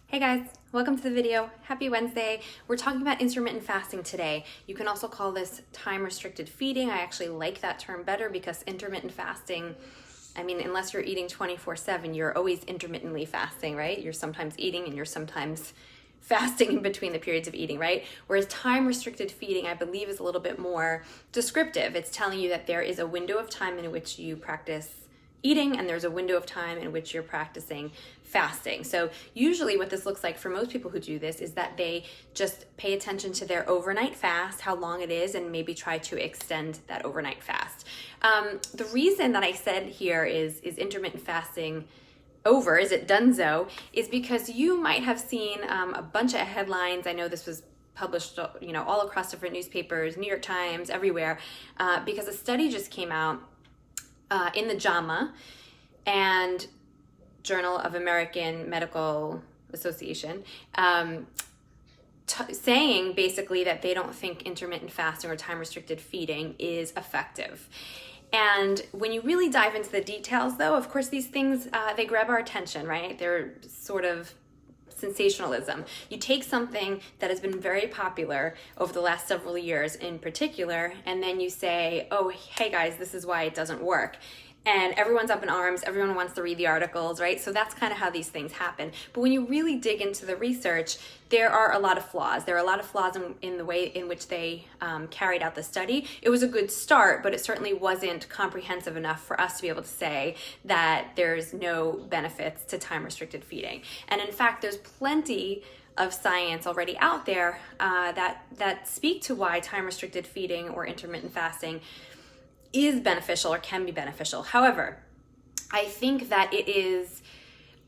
Hey guys, welcome to the video. Happy Wednesday. We're talking about intermittent fasting today. You can also call this time-restricted feeding. I actually like that term better because intermittent fasting, unless you're eating 24/7, you're always intermittently fasting, right? You're sometimes eating and you're sometimes fasting in between the periods of eating, right? Whereas time-restricted feeding, I believe, is a little bit more descriptive. It's telling you that there is a window of time in which you practice eating and there's a window of time in which you're practicing fasting. So usually what this looks like for most people who do this is that they just pay attention to their overnight fast, how long it is, and maybe try to extend that overnight fast. The reason that I said here is intermittent fasting over, is it donezo, is because you might have seen a bunch of headlines. I know this was published, all across different newspapers, New York Times, everywhere, because a study just came out in the JAMA and Journal of American Medical Association, saying basically that they don't think intermittent fasting or time-restricted feeding is effective. And when you really dive into the details, though, of course, these things, they grab our attention, right? They're sort of sensationalism. You take something that has been very popular over the last several years in particular, and then you say, oh, hey guys, this is why it doesn't work. And everyone's up in arms, everyone wants to read the articles, right? So that's kind of how these things happen. But when you really dig into the research, there are a lot of flaws. There are a lot of flaws in the way in which they carried out the study. It was a good start, but it certainly wasn't comprehensive enough for us to be able to say that there's no benefits to time-restricted feeding. And in fact, there's plenty of science already out there that speak to why time-restricted feeding or intermittent fasting is beneficial or can be beneficial. However, I think that it is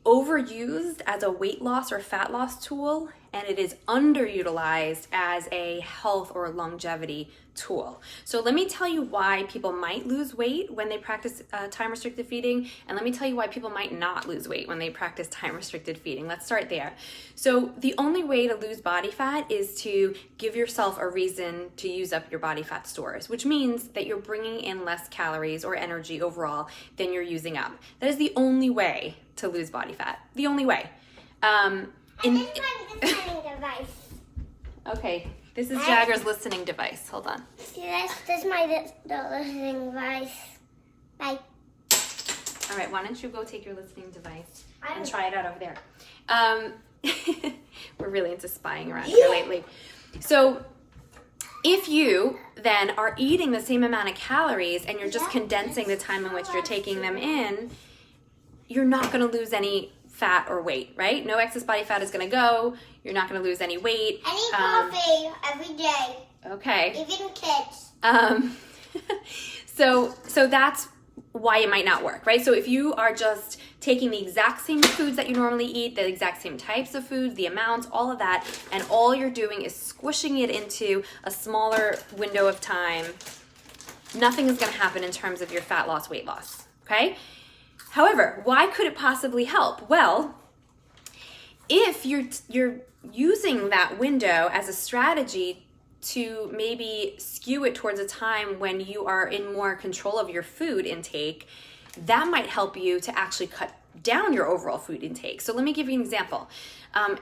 overused as a weight loss or fat loss tool, and it is underutilized as a health or longevity tool. So let me tell you why people might lose weight when they practice time-restricted feeding, and let me tell you why people might not lose weight when they practice time-restricted feeding. Let's start there. So the only way to lose body fat is to give yourself a reason to use up your body fat stores, which means that you're bringing in less calories or energy overall than you're using up. That is the only way to lose body fat. The only way. This device. Okay, this is Jagger's listening device. Hold on. See, this is my listening device. Bye. All right, why don't you go take your listening device and try it out over there. We're really into spying around here lately. So if you then are eating the same amount of calories and you're just condensing the time in which you're taking them in, you're not going to lose any fat or weight, right? No excess body fat is going to go. You're not going to lose any weight. I need coffee every day. Okay. Even kids. So that's why it might not work, right? So if you are just taking the exact same foods that you normally eat, the exact same types of foods, the amounts, all of that, and all you're doing is squishing it into a smaller window of time, nothing is going to happen in terms of your fat loss, weight loss, okay? However, why could it possibly help? Well, if you're using that window as a strategy to maybe skew it towards a time when you are in more control of your food intake, that might help you to actually cut down your overall food intake. So let me give you an example.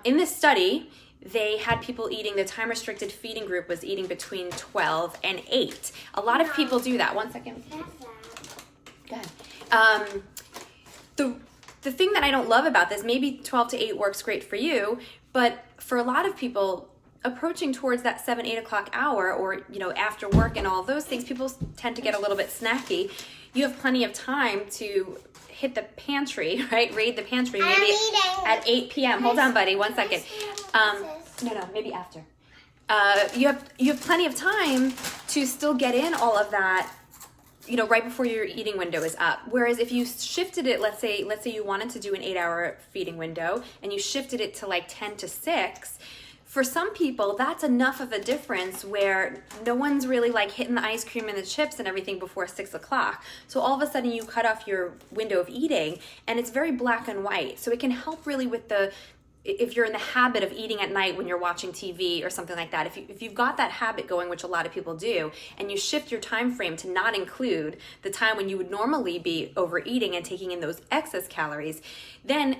In this study, they had people eating, the time-restricted feeding group was eating between 12 and 8. A lot of people do that. One second. Go ahead. The thing that I don't love about this, maybe 12 to 8 works great for you, but for a lot of people, approaching towards that 7, 8 o'clock hour, or after work and all those things, people tend to get a little bit snacky. You have plenty of time to hit the pantry, right? Raid the pantry maybe at 8 p.m. Hold on, buddy, 1 second. No, maybe after. You have plenty of time to still get in all of that, right before your eating window is up. Whereas if you shifted it, let's say you wanted to do an 8-hour feeding window and you shifted it to like 10 to 6, for some people, that's enough of a difference where no one's really like hitting the ice cream and the chips and everything before 6 o'clock. So all of a sudden you cut off your window of eating and it's very black and white. So it can help really with if you're in the habit of eating at night when you're watching TV or something like that, if you've got that habit going, which a lot of people do, and you shift your time frame to not include the time when you would normally be overeating and taking in those excess calories, then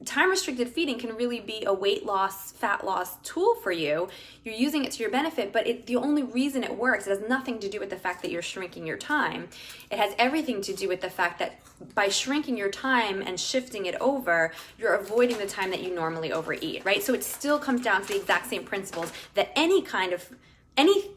time restricted feeding can really be a weight loss, fat loss tool for you. You're using it to your benefit, but the only reason it works, it has nothing to do with the fact that you're shrinking your time. It has everything to do with the fact that by shrinking your time and shifting it over, you're avoiding the time that you normally overeat, right? So it still comes down to the exact same principles that any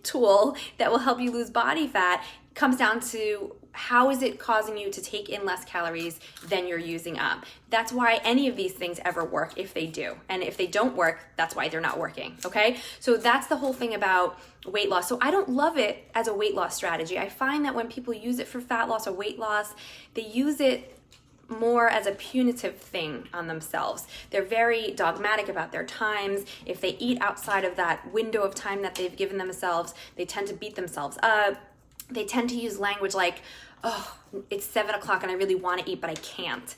tool that will help you lose body fat comes down to how is it causing you to take in less calories than you're using up. That's why any of these things ever work if they do. And if they don't work, that's why they're not working, okay? So that's the whole thing about weight loss. So I don't love it as a weight loss strategy. I find that when people use it for fat loss or weight loss, they use it more as a punitive thing on themselves. They're very dogmatic about their times. If they eat outside of that window of time that they've given themselves, they tend to beat themselves up. They tend to use language like, oh, it's 7 o'clock and I really want to eat, but I can't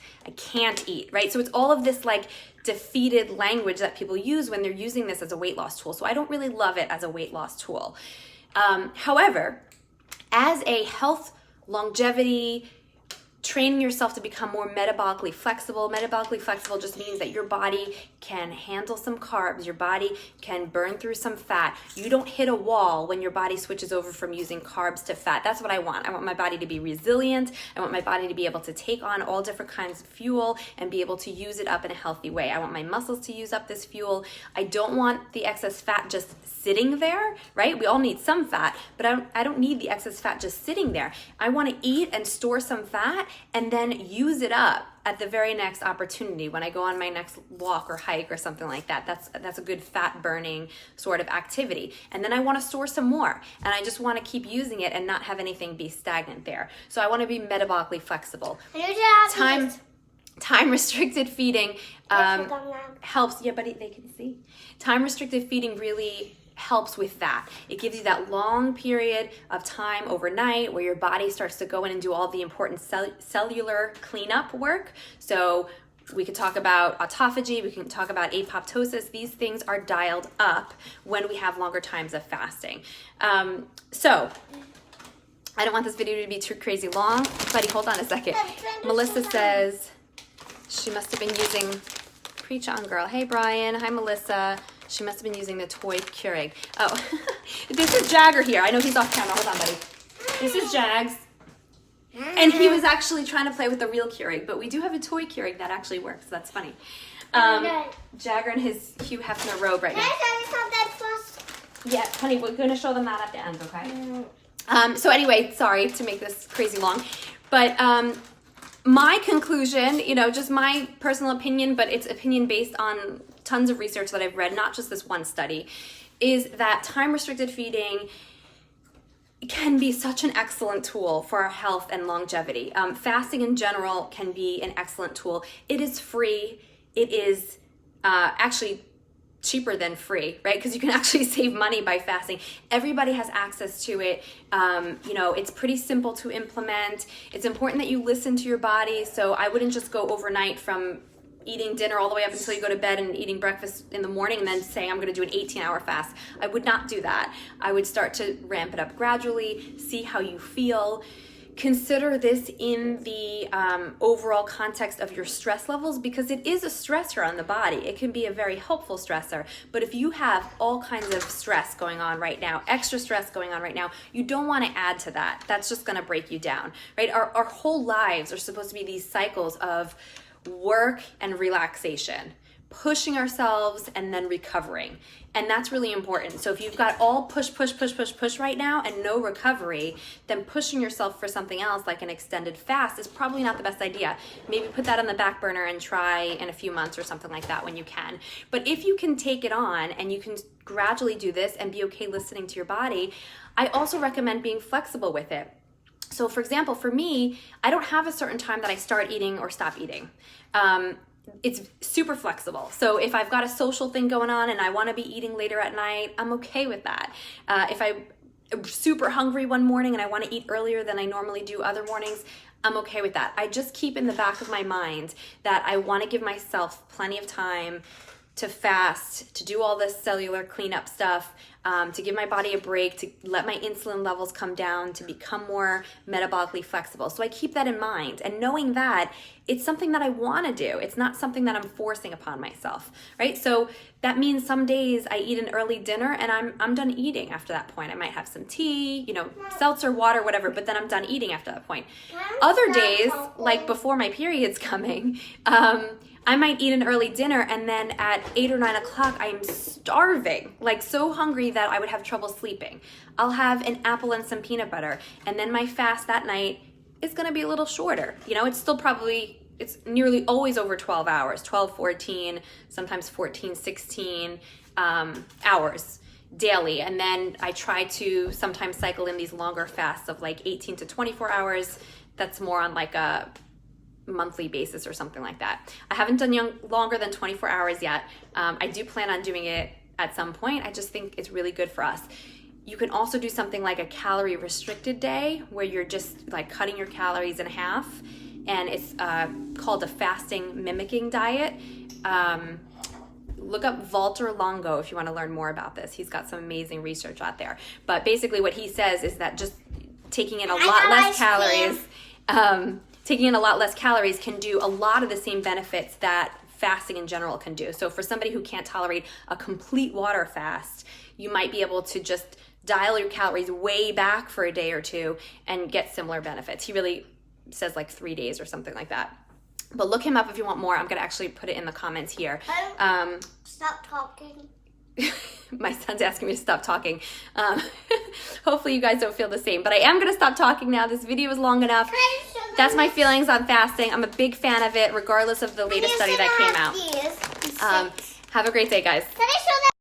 eat, right? So it's all of this like defeated language that people use when they're using this as a weight loss tool. So I don't really love it as a weight loss tool. However, as a health, longevity, training yourself to become more metabolically flexible. Metabolically flexible just means that your body can handle some carbs, your body can burn through some fat. You don't hit a wall when your body switches over from using carbs to fat. That's what I want. I want my body to be resilient. I want my body to be able to take on all different kinds of fuel and be able to use it up in a healthy way. I want my muscles to use up this fuel. I don't want the excess fat just sitting there, right? We all need some fat, but I don't need the excess fat just sitting there. I want to eat and store some fat and then use it up at the very next opportunity when I go on my next walk or hike or something like that. That's a good fat burning sort of activity. And then I want to store some more, and I just want to keep using it and not have anything be stagnant there. So I want to be metabolically flexible. Time restricted feeding helps. Yeah, but they can see. Time restricted feeding really helps with that. It gives you that long period of time overnight where your body starts to go in and do all the important cellular cleanup work. So we could talk about autophagy, we can talk about apoptosis. These things are dialed up when we have longer times of fasting. So I don't want this video to be too crazy long. Buddy, hold on a second. Melissa says she must have been using, preach on girl. Hey Brian, hi Melissa. She must have been using the toy Keurig. Oh, this is Jagger here. I know he's off camera. Hold on, buddy. This is Jags. And he was actually trying to play with the real Keurig, but we do have a toy Keurig that actually works. So that's funny. Jagger in his Hugh Hefner robe right now. Can I show you something first? Yeah, honey, we're going to show them that at the end, okay? So anyway, sorry to make this crazy long, but my conclusion, just my personal opinion, but it's opinion based on tons of research that I've read, not just this one study, is that time-restricted feeding can be such an excellent tool for our health and longevity. Fasting in general can be an excellent tool. It is free. It is actually cheaper than free, right? Because you can actually save money by fasting. Everybody has access to it. It's pretty simple to implement. It's important that you listen to your body. So I wouldn't just go overnight from eating dinner all the way up until you go to bed and eating breakfast in the morning and then say I'm going to do an 18-hour fast. I would not do that. I would start to ramp it up gradually, see how you feel. Consider this in the overall context of your stress levels, because it is a stressor on the body. It can be a very helpful stressor, but if you have all kinds of stress going on right now, extra stress going on right now, you don't want to add to that. That's just going to break you down, right? Our whole lives are supposed to be these cycles of work and relaxation, pushing ourselves and then recovering. And that's really important. So if you've got all push right now and no recovery, then pushing yourself for something else like an extended fast is probably not the best idea. Maybe put that on the back burner and try in a few months or something like that when you can. But if you can take it on and you can gradually do this and be okay listening to your body, I also recommend being flexible with it. So for example, for me, I don't have a certain time that I start eating or stop eating. It's super flexible. So if I've got a social thing going on and I want to be eating later at night, I'm okay with that. If I'm super hungry one morning and I want to eat earlier than I normally do other mornings, I'm okay with that. I just keep in the back of my mind that I want to give myself plenty of time to fast, to do all this cellular cleanup stuff. to give my body a break, to let my insulin levels come down, to become more metabolically flexible. So I keep that in mind, and knowing that it's something that I want to do. It's not something that I'm forcing upon myself, right? So that means some days I eat an early dinner and I'm done eating after that point. I might have some tea, seltzer water, whatever, but then I'm done eating after that point. Other days, like before my period's coming, I might eat an early dinner, and then at 8 or 9 o'clock, I am starving, like so hungry that I would have trouble sleeping. I'll have an apple and some peanut butter, and then my fast that night is gonna be a little shorter. It's still it's nearly always over 12 hours, 12, 14, sometimes 14, 16 hours daily. And then I try to sometimes cycle in these longer fasts of like 18 to 24 hours. That's more on like a monthly basis or something like that. I haven't done longer than 24 hours yet. I do plan on doing it at some point. I just think it's really good for us. You can also do something like a calorie restricted day where you're just like cutting your calories in half, and it's called a fasting mimicking diet. Look up Walter Longo if you want to learn more about this. He's got some amazing research out there. But basically what he says is that just taking in a lot less calories can do a lot of the same benefits that fasting in general can do. So for somebody who can't tolerate a complete water fast, you might be able to just dial your calories way back for a day or two and get similar benefits. He really says like 3 days or something like that. But look him up if you want more. I'm going to actually put it in the comments here. Stop talking. My son's asking me to stop talking. Hopefully you guys don't feel the same, but I am going to stop talking now. This video is long enough. That's my feelings on fasting. I'm a big fan of it, regardless of the latest study that came out. Have a great day, guys.